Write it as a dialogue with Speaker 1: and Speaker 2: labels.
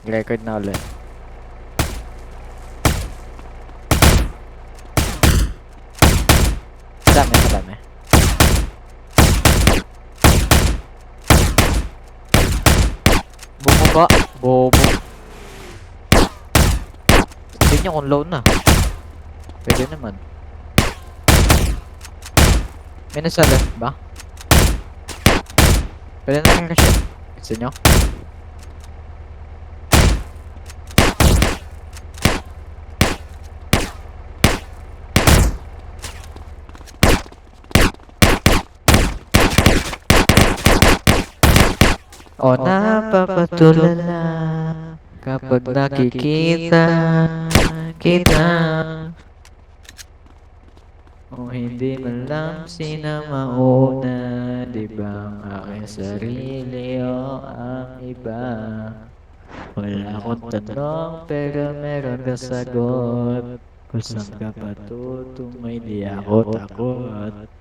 Speaker 1: Record na ulit. Madami, madami. Bumaba. Bobo. Hindi nyo kung low na. Pwede naman. May nasa left ba? Pwede na rin kasi. Gusto nyo? O napapatulala kapag nakikita kita. O hindi man lang sino mauna, di ba ang aking sarili o ang iba? Wala akong tanong pero meron ka sagot. Kung saan ka patutungo, di ako takot.